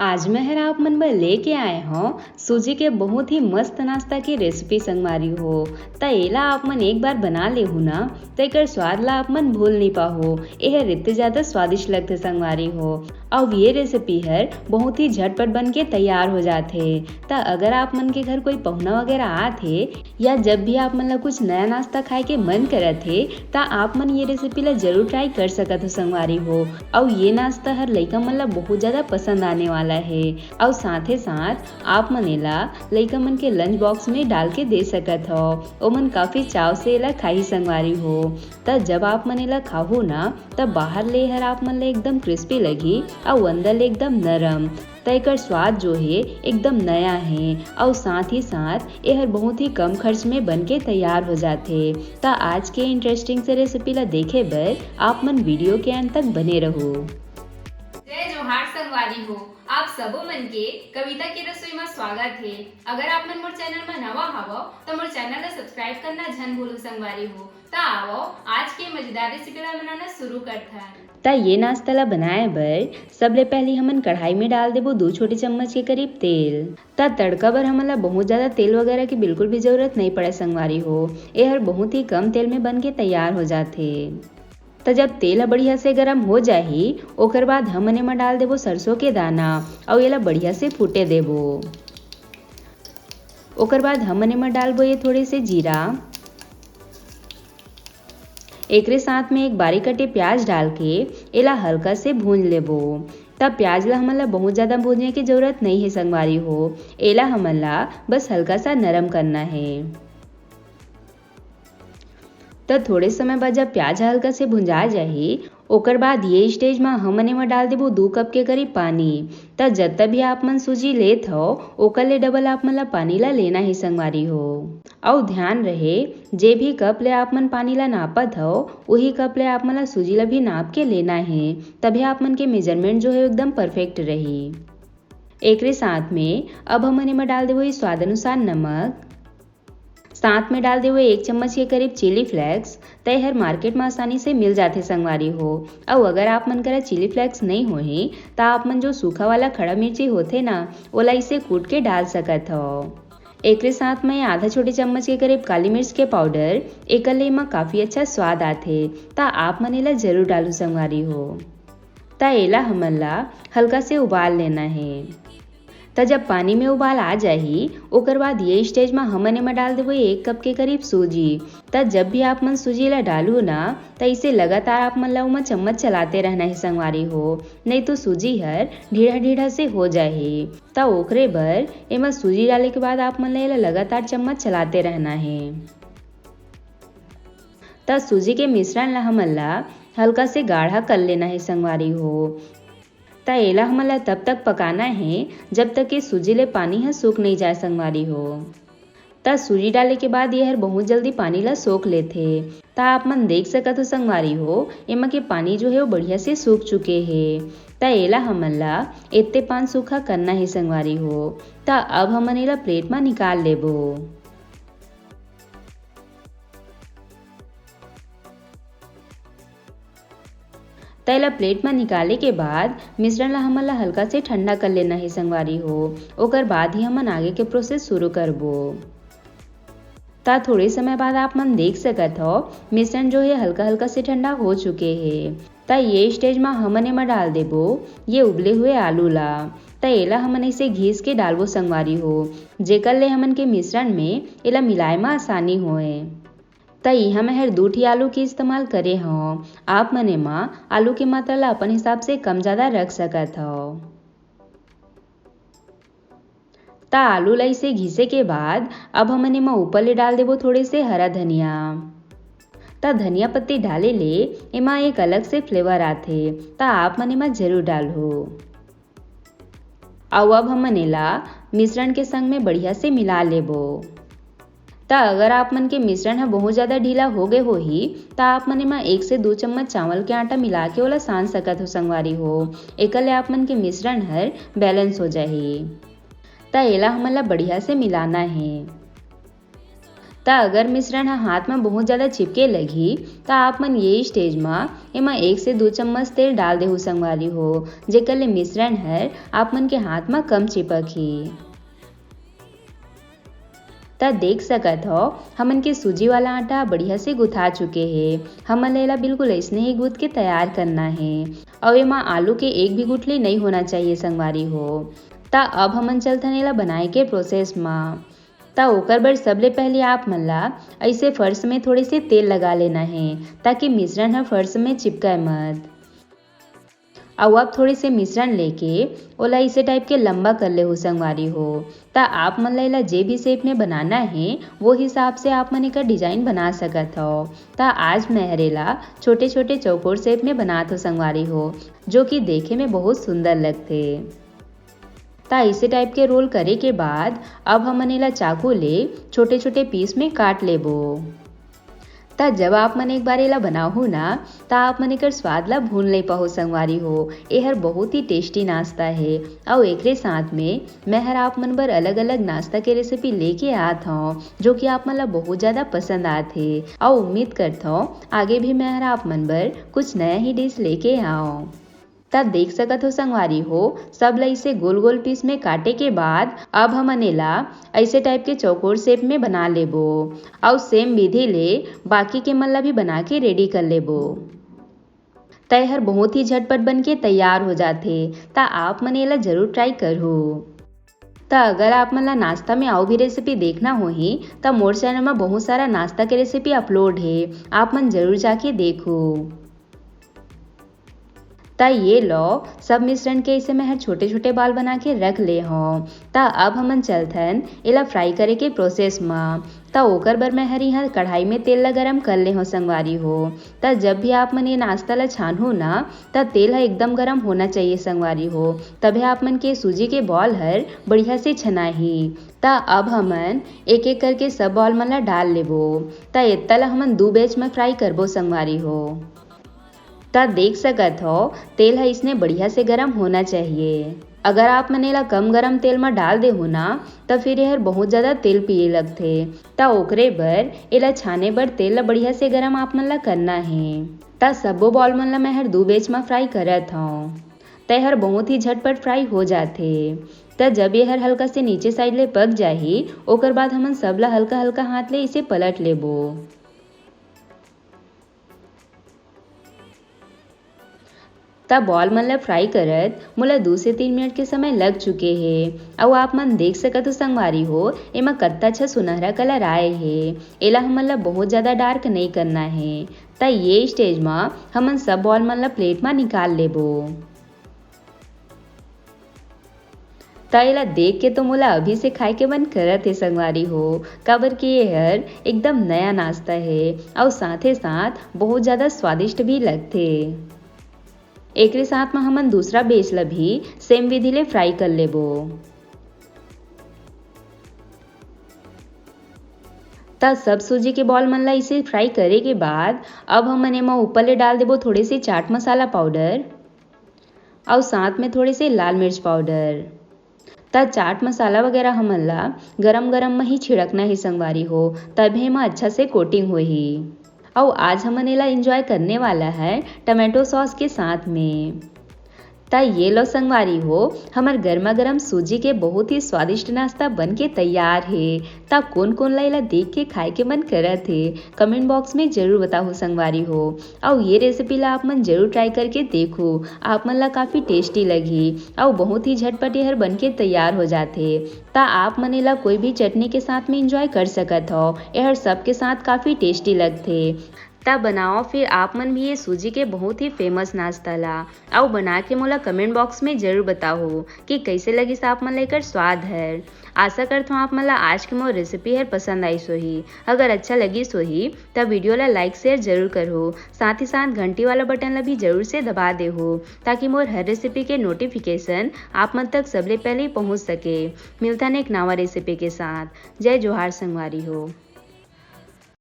आज मैं हर आप मन बर लेके आए हो सूजी के बहुत ही मस्त नाश्ता की रेसिपी संगवारी हो। त एला आप मन एक बार बना ले हो ना तो एक स्वाद ला आप मन भूल नहीं पाहो। यह इतने ज्यादा स्वादिष्ट लगते संगवारी हो। अब ये रेसिपी है बहुत ही झटपट बन के तैयार हो जाते। त अगर आप मन के घर कोई पहुना वगैरह आथे या जब भी आप मन ला कुछ नया नाश्ता खाए के मन करत थे त आप मन ये रेसिपी ला जरूर ट्राई कर सकत हो संगवारी हो। और ये नाश्ता हर लइका मन ला बहुत ज्यादा पसंद आने वाला है। और साथ ही साथ आप मन एला लइका मन के लंच बॉक्स में डाल के दे सकत हो। ओमन काफी चाव से एला खाई संगवारी हो। त जब आप मन एला खाहो ना तब बाहर ले हर आप मन ले एकदम क्रिस्पी लगी और अंदर ले एकदम नरम। त एकर स्वाद जो है एकदम नया है और साथ ही साथ यह बहुत ही कम खर्च में बन के तैयार हो जाते। त आज के इंटरेस्टिंग से रेसिपी ला देखे बर आप मन वीडियो के अंत तक बने रहो। जय जोहार संगवारी हो। आप सबो मन के कविता की रसोई में स्वागत है। अगर आप मन मोर चैनल में नवा हवो तो मोर चैनल ला सब्सक्राइब करना झन भूलो संगवारी हो। त आओ आज के मजेदार रेसिपी ला बनाना शुरू करते हैं। त ये नाश्ता ला बनाए बर सबले पहले हमन कढ़ाई में डाल देबो 2 छोटे चम्मच के करीब तेल। त तड़का बर हमन ला बहुत ज्यादा तेल वगैरह की बिल्कुल भी जरूरत नहीं पड़े संगवारी हो। ये हर बहुत ही कम तेल में बन के तैयार हो जाते। त जब तेल बढ़िया से गरम हो जाही ओकर बाद हमन एमा डाल देबो सरसों के दाना और एला बढ़िया से फूटे देबो। ओकर बाद हमन एमा डालबो ये थोड़े से जीरा। एकरे साथ में एक बारीक कटे प्याज डाल के एला हल्का से भून लेबो। तब प्याज ला हमन ला बहुत ज्यादा भूनने की जरूरत नहीं है संगवारी हो। एला हमन ला बस हल्का सा नरम करना है। तो थोड़े समय बाद जब प्याज हल्का से भुंजा जाही ओकर बाद ये स्टेज में हमन एमा डाल देबो 2 कप के करीब पानी। त जब भी आप मन सूजी लेत हो ओकर ले डबल आप मन ला पानी ला लेना ही संगवारी हो। और ध्यान रहे जे भी कप ले आप मन पानी ला नापत हो वही कप ले आप मन ला सूजी ला भी नाप के लेना है। तभी आप मन के मेजरमेंट जो है एकदम परफेक्ट रही। एकरे साथ में अब हमन एमा डाल देबो स्वाद अनुसार नमक। साथ में डाल देबो 1 चम्मच के करीब चिली फ्लेक्स। तय हर मार्केट में आसानी से मिल जाते संगवारी हो। और अगर आप मन करा चिली फ्लेक्स नहीं होही तो आप मन जो सूखा वाला खड़ा मिर्ची होते ना ओला इसे कूट के डाल सकत हो। एकरे साथ में आधा छोटे चम्मच के करीब काली मिर्च के पाउडर। एकर ले में काफी अच्छा स्वाद आथे ता आप मन एला जरूर डालू संगवारी हो। ता एला हमन ला हल्का से उबाल लेना है। त जब पानी में उबाल आ जाही ओकर बाद ये स्टेज में हमन एमा डाल देबो 1 कप के करीब सूजी। त जब भी आप मन सूजी ला डालू ना त इसे लगातार आप मन ला उमा चम्मच चलाते रहना है संगवारी हो। नहीं तो सूजी हर ढीढ़ा ढीढ़ा से हो जाही। त ओकरे बर एमा सूजी डाले के बाद आप मन ला लगातार चम्मच चलाते रहना है। त सूजी के मिश्रण ला हमन ला हल्का से गाढ़ा कर लेना है संगवारी हो। त एला हमन ला तब तक पकाना है जब तक कि सूजी ले पानी है सूख नहीं जाए संगवारी हो। त सूजी डाले के बाद ये हर बहुत जल्दी पानी ला सोख लेथे। त आप मन देख सकत हो संगवारी हो एमा के पानी जो है वो बढ़िया से सूख चुके है। त एला हमन ला इतने पान सूखा करना है संगवारी हो। त अब हमन एला प्लेट में निकाल लेबो। तैला प्लेट में निकाले के बाद मिश्रण ला हमन ला हल्का से ठंडा कर लेना है संगवारी हो। ओकर बाद ही हमन आगे के प्रोसेस शुरू करबो। ता थोड़े समय बाद आप मन देख सकत हो मिश्रण जो है हल्का हल्का से ठंडा हो चुके हैं। ता ये स्टेज में हमन एमा डाल देबो ये उबले हुए आलू ला। त एला हमन इसे घिस के डालबो संगवारी हो जेकर ले हमन के मिश्रण में एला मिलाए में आसानी होए। त यहाँ मैं हर 2 ठी आलू के इस्तेमाल करे हूँ। आप मन एमा आलू के मात्रा ला अपन हिसाब से कम ज्यादा रख सकत हो। त आलू ला इसे घिसे के बाद अब हमन एमा ऊपर ले डाल देबो थोड़े से हरा धनिया। त धनिया पत्ती डाले ले एमा एक अलग से फ्लेवर आथे त आप मन एमा जरूर डालहो। और अब हमन एला मिश्रण के संग में बढ़िया से मिला लेबो। त अगर आप मन के मिश्रण है बहुत ज्यादा ढीला हो गए होही त आप मन एमा 1 से 2 चम्मच चावल के आटा मिला के ओला सान सकत हो संगवारी हो। एकर ले आप मन के मिश्रण हर बैलेंस हो जाही। त एला हमन ला बढ़िया से मिलाना है। ता अगर मिश्रण हाथ में बहुत ज़्यादा चिपके लगी ता आप मन ये स्टेज में एमा 1 से 2 चम्मच तेल डाल देहु संगवारी हो, जेकर ले मिश्रण है आप मन के हाथ में कम चिपकी। ता देख सकत हो हमन के सूजी वाला आटा बढ़िया से गुथा चुके हैं। हमन लेला बिल्कुल ऐसने ही गूंथ के तैयार करना है और एमा आलू के एक भी गुठली नहीं होना चाहिए संगवारी हो। ता अब हमन चलथन एला बनाए के प्रोसेस में। ता ओकर बर सबले पहले आप मन ला ऐसे फर्श में थोड़े से तेल लगा लेना है ताकि मिश्रण है फर्श में चिपकाए मत। और अब थोड़े से मिश्रण लेके ओला इसे टाइप के लंबा कर ले हो संगवारी हो। ता आप मन ला जे भी शेप में बनाना है वो हिसाब से आप मन का डिजाइन बना सकत हो। ता आज मैं हरेला छोटे छोटे चौकोर शेप में बनात हो संगवारी हो, जो कि देखे में बहुत सुंदर लगते। ता इसे टाइप के रोल करे के बाद अब हमन एला चाकू ले छोटे छोटे पीस में काट लेबो। ता जब आप मन एक बार एला बनाहू ना ता आप मन एकर स्वाद ला भूल नहीं पाहो संगवारी हो। एहर बहुत ही टेस्टी नाश्ता है और एकरे साथ में मैं हर आप मन बर अलग अलग नाश्ता के रेसिपी लेके आत हूँ, जो कि आप मन ला बहुत ज़्यादा पसंद आते और उम्मीद करता हूँ आगे भी मैं हर आप मन बर कुछ नया ही डिश लेके आऊँ। तब देख सकत हो संगवारी हो सब ला इसे गोल गोल पीस में काटे के बाद अब हमन एला ऐसे टाइप के चौकोर शेप में बना लेबो और सेम विधि ले बाकी के मन ला भी बना के रेडी कर लेबो। तय हर बहुत ही झटपट बन के तैयार हो जाते। ता आप मन एला जरूर ट्राई करो। ता अगर आप मन ला नाश्ता में और भी रेसिपी देखना होही ता मोर चैनल में बहुत सारा नाश्ता के रेसिपी अपलोड है, आप मन जरूर जाके देखो। ता ये लो सब मिश्रण के इसे मैं छोटे छोटे बाल बना के रख ले हूँ। ता अब हमन चलथन एला फ्राई करे के प्रोसेस में। ता ओकर बर मैं हरी यहाँ कढ़ाई में तेल ला गरम कर ले हूँ संगवारी हो। ता जब भी आप मन ये नाश्ता ला छानू ना ता तेल है एकदम गरम होना चाहिए संगवारी हो, तभी आप मन के सूजी के बॉल हर बढ़िया से छनाही। ता अब हमन एक एक करके सब बॉल मन ला डाल लेबो। ता इतना ला हमन 2 बैच में फ्राई करबो संगवारी हो। ता देख सकत हो तेल है इसने बढ़िया से गरम होना चाहिए। अगर आप मन एला कम गरम तेल में डाल दे हो ना तो फिर यह बहुत ज़्यादा तेल पिए लगते। ता ओकरे बर एला छाने बर तेल ला बढ़िया से गरम आप मन ला करना है। ता सबो बॉल मन ला मैं हर 2 बैच में फ्राई करत हूँ। तय हर बहुत ही झटपट फ्राई हो जाते। ता जब ये हर हल्का से नीचे साइड ले पक जाही ओकर बाद हमन सबला हल्का हल्का हाथ ले इसे पलट लेबो। तब बॉल मन ला फ्राई करत मोला 2 से 3 मिनट के समय लग चुके हैं और आप मन देख सकत हो संगवारी हो एमा कत्ता अच्छा सुनहरा कलर आए है। एला हमन ला बहुत ज़्यादा डार्क नहीं करना है। ता ये स्टेज में हमन सब बॉल मन ला प्लेट में निकाल लेबो। ता एला देख के तो मोला अभी से खाए के मन करत है संगवारी हो, काबर कि ये हर एकदम नया नाश्ता है और साथे साथ बहुत ज़्यादा स्वादिष्ट भी लगते। एक साथ में हमन दूसरा बेच ला भी सेम विधि ले फ्राई कर लेबो। ता सब सूजी के बॉल मन ला इसे फ्राई करे के बाद अब हमन एमा ऊपर ले डाल देबो थोड़े से चाट मसाला पाउडर और साथ में थोड़े से लाल मिर्च पाउडर। ता चाट मसाला वगैरह हमन ला गरम गरम में ही छिड़कना ही संगवारी हो, तभी एमा अच्छा से कोटिंग होही। और आज हमन एला एंजॉय करने वाला है टमाटो सॉस के साथ में। ता ये लो संगवारी हो हमार गर्मा गर्म सूजी के बहुत ही स्वादिष्ट नाश्ता बन के तैयार है। ता कौन कौन ला एला देख के खाए के मन करत है कमेंट बॉक्स में जरूर बताओ संगवारी हो। और ये रेसिपी ला आप मन जरूर ट्राई करके देखो, आप मन ला काफ़ी टेस्टी लगी और बहुत ही झटपट यह बन के तैयार हो जाते। ता आप मन एला कोई भी चटनी के साथ में इंजॉय कर सकत हो, यह सब के साथ काफ़ी टेस्टी लगते। ता बनाओ फिर आप मन भी ये सूजी के बहुत ही फेमस नाश्ता ला और बना के मोला कमेंट बॉक्स में जरूर बताओ कि कैसे लगी आप मन लेकर स्वाद है। आशा करता हूँ आप मन ला आज की मोर रेसिपी है पसंद आई सोही। अगर अच्छा लगी सोही तब वीडियो ला लाइक शेयर जरूर करो, साथ ही साथ घंटी वाला बटन ला भी जरूर से दबा दे हो ताकि मोर हर रेसिपी के नोटिफिकेशन आप मन तक सबले पहले पहुँच सके। मिलता है एक नवा रेसिपी के साथ। जय जोहार संगवारी हो।